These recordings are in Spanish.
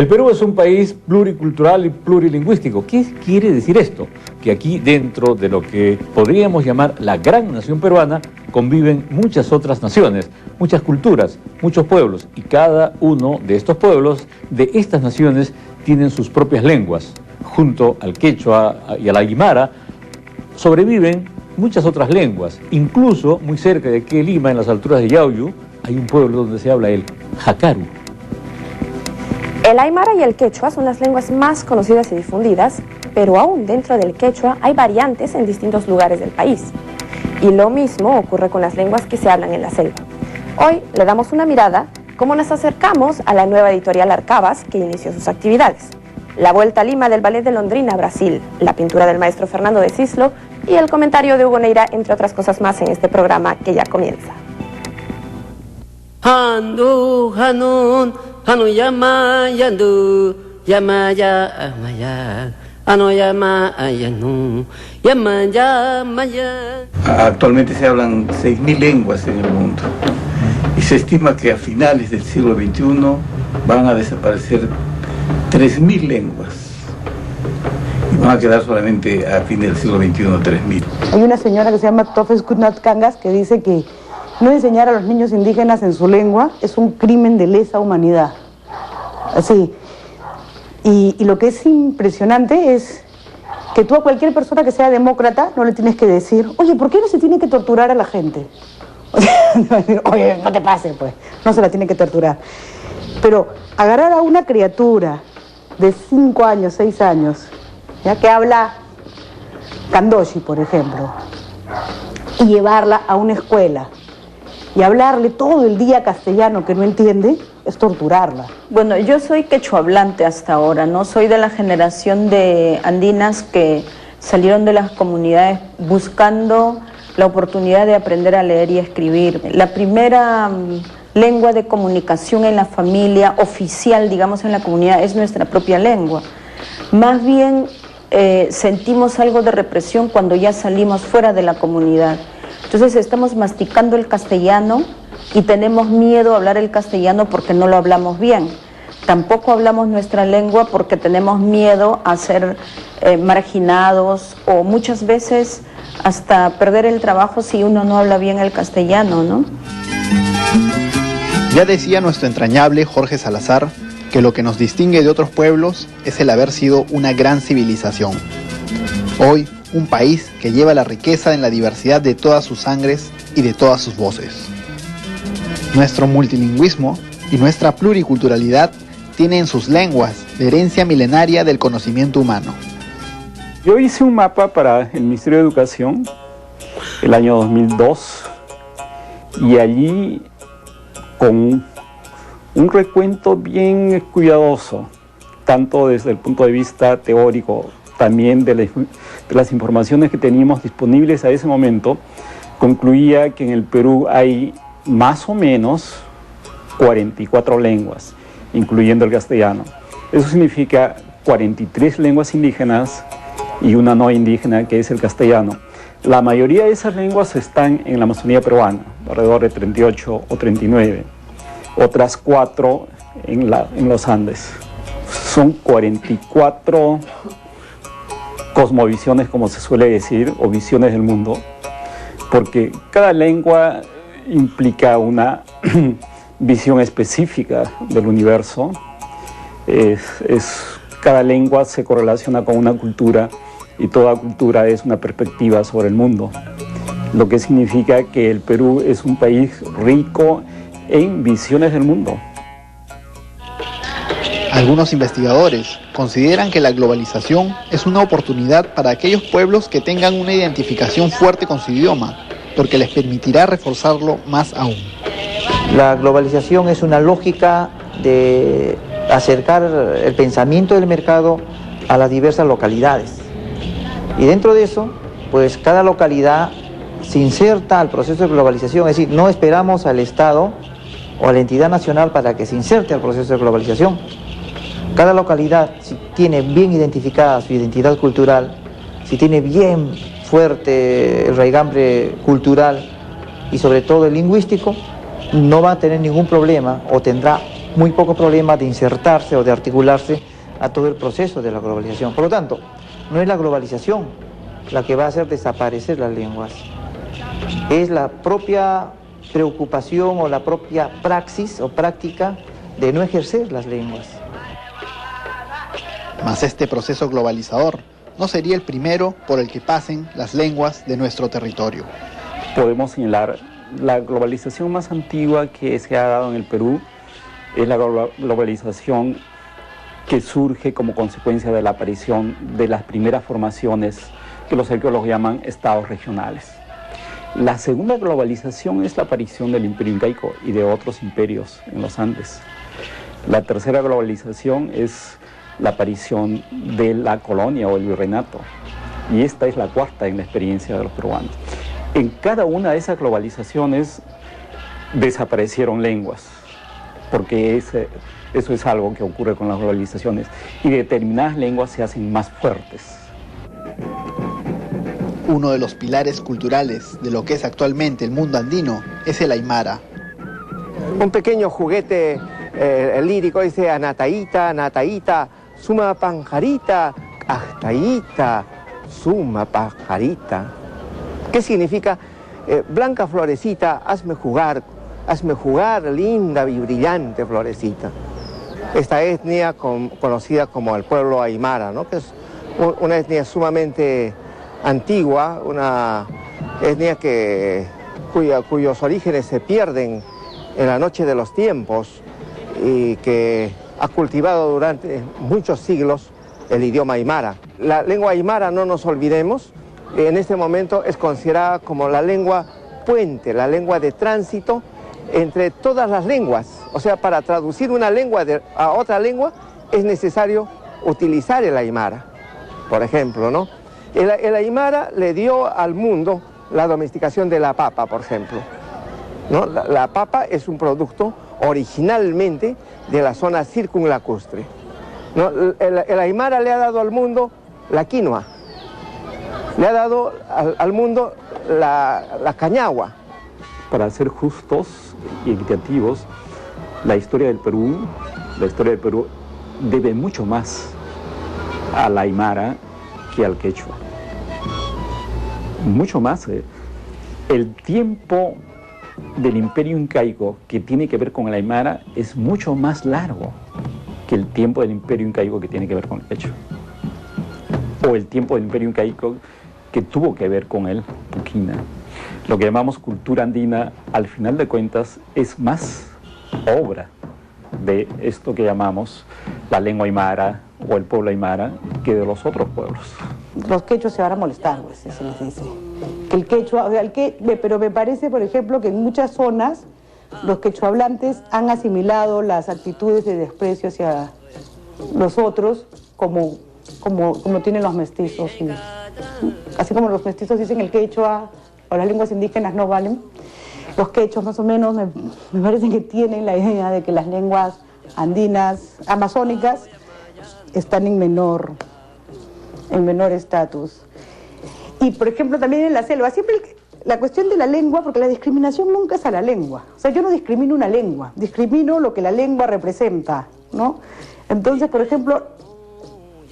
El Perú es un país pluricultural y plurilingüístico. ¿Qué quiere decir esto? Que aquí, dentro de lo que podríamos llamar la gran nación peruana, conviven muchas otras naciones, muchas culturas, muchos pueblos, y cada uno de estos pueblos, de estas naciones, tienen sus propias lenguas. Junto al quechua y al aymara sobreviven muchas otras lenguas. Incluso, muy cerca de aquí de Lima, en las alturas de Yauyú, hay un pueblo donde se habla el jacaru. El aymara y el quechua son las lenguas más conocidas y difundidas, pero aún dentro del quechua hay variantes en distintos lugares del país. Y lo mismo ocurre con las lenguas que se hablan en la selva. Hoy le damos una mirada cómo nos acercamos a la nueva editorial Arcabas, que inició sus actividades. La vuelta a Lima del Ballet de Londrina, Brasil, la pintura del maestro Fernando de Cislo y el comentario de Hugo Neira, entre otras cosas más, en este programa que ya comienza. Actualmente se hablan 6.000 lenguas en el mundo y se estima que a finales del siglo XXI van a desaparecer 3.000 lenguas y van a quedar solamente a fines del siglo XXI 3.000. Hay una señora que se llama Tofes Kutnat Kangas que dice que no enseñar a los niños indígenas en su lengua es un crimen de lesa humanidad. Así. Y lo que es impresionante es que tú a cualquier persona que sea demócrata no le tienes que decir, oye, ¿por qué no se tiene que torturar a la gente? O sea, oye, no te pases, pues, no se la tiene que torturar. Pero agarrar a una criatura de 5 años, 6 años, ya que habla kandoshi, por ejemplo, y llevarla a una escuela y hablarle todo el día castellano que no entiende, es torturarla. Bueno, yo soy quechuahablante hasta ahora, ¿no? Soy de la generación de andinas que salieron de las comunidades buscando la oportunidad de aprender a leer y escribir. La primera lengua de comunicación en la familia, oficial, digamos, en la comunidad, es nuestra propia lengua. Más bien sentimos algo de represión cuando ya salimos fuera de la comunidad. Entonces estamos masticando el castellano y tenemos miedo a hablar el castellano porque no lo hablamos bien. Tampoco hablamos nuestra lengua porque tenemos miedo a ser marginados o muchas veces hasta perder el trabajo si uno no habla bien el castellano, ¿no? Ya decía nuestro entrañable Jorge Salazar que lo que nos distingue de otros pueblos es el haber sido una gran civilización. Hoy, un país que lleva la riqueza en la diversidad de todas sus sangres y de todas sus voces. Nuestro multilingüismo y nuestra pluriculturalidad tienen en sus lenguas la herencia milenaria del conocimiento humano. Yo hice un mapa para el Ministerio de Educación el año 2002 y allí con un recuento bien cuidadoso, tanto desde el punto de vista teórico, también de las informaciones que teníamos disponibles a ese momento, concluía que en el Perú hay más o menos 44 lenguas, incluyendo el castellano. Eso significa 43 lenguas indígenas y una no indígena, que es el castellano. La mayoría de esas lenguas están en la Amazonía peruana, alrededor de 38 o 39. Otras 4 en los Andes. Son 44 cosmovisiones, como se suele decir, o visiones del mundo, porque cada lengua implica una visión específica del universo. Cada lengua se correlaciona con una cultura y toda cultura es una perspectiva sobre el mundo, lo que significa que el Perú es un país rico en visiones del mundo. Algunos investigadores consideran que la globalización es una oportunidad para aquellos pueblos que tengan una identificación fuerte con su idioma, porque les permitirá reforzarlo más aún. La globalización es una lógica de acercar el pensamiento del mercado a las diversas localidades. Y dentro de eso, pues cada localidad se inserta al proceso de globalización, es decir, no esperamos al Estado o a la entidad nacional para que se inserte al proceso de globalización. Cada localidad, si tiene bien identificada su identidad cultural, si tiene bien fuerte el raigambre cultural y sobre todo el lingüístico, no va a tener ningún problema o tendrá muy poco problema de insertarse o de articularse a todo el proceso de la globalización. Por lo tanto, no es la globalización la que va a hacer desaparecer las lenguas, es la propia preocupación o la propia praxis o práctica de no ejercer las lenguas. Mas este proceso globalizador no sería el primero por el que pasen las lenguas de nuestro territorio. Podemos señalar la globalización más antigua que se ha dado en el Perú, es la globalización que surge como consecuencia de la aparición de las primeras formaciones que los arqueólogos llaman estados regionales. La segunda globalización es la aparición del Imperio Incaico y de otros imperios en los Andes. La tercera globalización es la aparición de la colonia o el virreinato, y esta es la cuarta en la experiencia de los peruanos. En cada una de esas globalizaciones desaparecieron lenguas, porque eso es algo que ocurre con las globalizaciones, y determinadas lenguas se hacen más fuertes. Uno de los pilares culturales de lo que es actualmente el mundo andino es el aymara. Un pequeño juguete lírico dice Anataíta, Anataíta, suma panjarita, Ahtaíta, suma pajarita. ¿Qué significa? Blanca florecita, hazme jugar, linda y brillante florecita. Esta etnia conocida como el pueblo aymara, ¿no? Que es una etnia sumamente antigua, una etnia cuyos orígenes se pierden en la noche de los tiempos y que ha cultivado durante muchos siglos el idioma aymara. La lengua aymara, no nos olvidemos, en este momento es considerada como la lengua puente, la lengua de tránsito entre todas las lenguas. O sea, para traducir una lengua a otra lengua es necesario utilizar el aymara, por ejemplo, ¿no? El aymara le dio al mundo la domesticación de la papa, por ejemplo, ¿no? La papa es un producto originalmente de la zona circunlacustre, ¿no? El aymara le ha dado al mundo la quinoa, le ha dado al mundo la cañagua. Para ser justos y equitativos, la historia del Perú debe mucho más al aymara que al quechua. Mucho más. El tiempo del Imperio Incaico que tiene que ver con el aymara es mucho más largo que el tiempo del Imperio Incaico que tiene que ver con el quechua. O el tiempo del Imperio Incaico que tuvo que ver con el puquina. Lo que llamamos cultura andina, al final de cuentas, es más obra de esto que llamamos la lengua aymara o el pueblo aymara que de los otros pueblos. Los quechuas se van a molestar, pues, eso les dice. Que el quechua, pero me parece, por ejemplo, que en muchas zonas los quechuahablantes han asimilado las actitudes de desprecio hacia los otros como tienen los mestizos. Así como los mestizos dicen el quechua o las lenguas indígenas no valen, los quechos más o menos me parece que tienen la idea de que las lenguas andinas, amazónicas, están en menor estatus. Y por ejemplo también en la selva, siempre la cuestión de la lengua, porque la discriminación nunca es a la lengua. O sea, yo no discrimino una lengua, discrimino lo que la lengua representa, ¿no? Entonces, por ejemplo,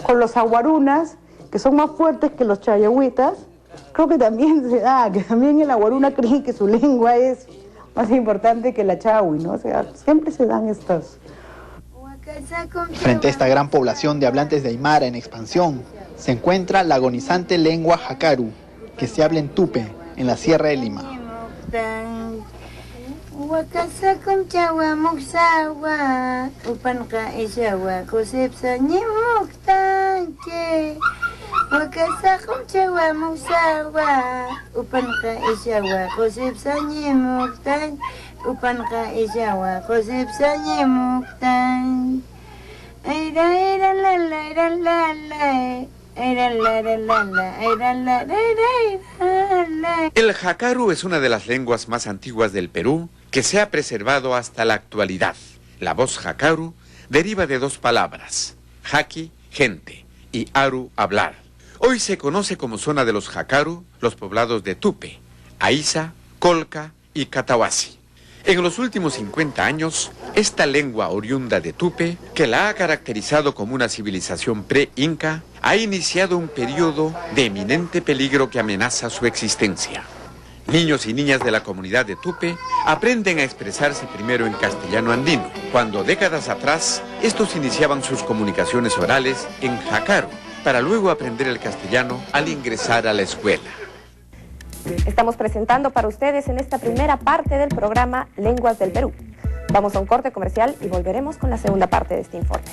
con los aguarunas, que son más fuertes que los chayahuitas, creo que también se da, que también el aguaruna cree que su lengua es más importante que la chahui, ¿no? O sea, siempre se dan estos. Frente a esta gran población de hablantes de aymara en expansión, se encuentra la agonizante lengua jakaru, que se habla en Tupe, en la Sierra de Lima. El jakaru es una de las lenguas más antiguas del Perú que se ha preservado hasta la actualidad. La voz jakaru deriva de dos palabras, jaki, gente, y aru, hablar. Hoy se conoce como zona de los jakaru los poblados de Tupe, Aiza, Colca y Catahuasi. En los últimos 50 años, esta lengua oriunda de Tupe, que la ha caracterizado como una civilización pre-inca, ha iniciado un periodo de eminente peligro que amenaza su existencia. Niños y niñas de la comunidad de Tupe aprenden a expresarse primero en castellano andino, cuando décadas atrás estos iniciaban sus comunicaciones orales en jacaro, para luego aprender el castellano al ingresar a la escuela. Estamos presentando para ustedes en esta primera parte del programa Lenguas del Perú. Vamos a un corte comercial y volveremos con la segunda parte de este informe.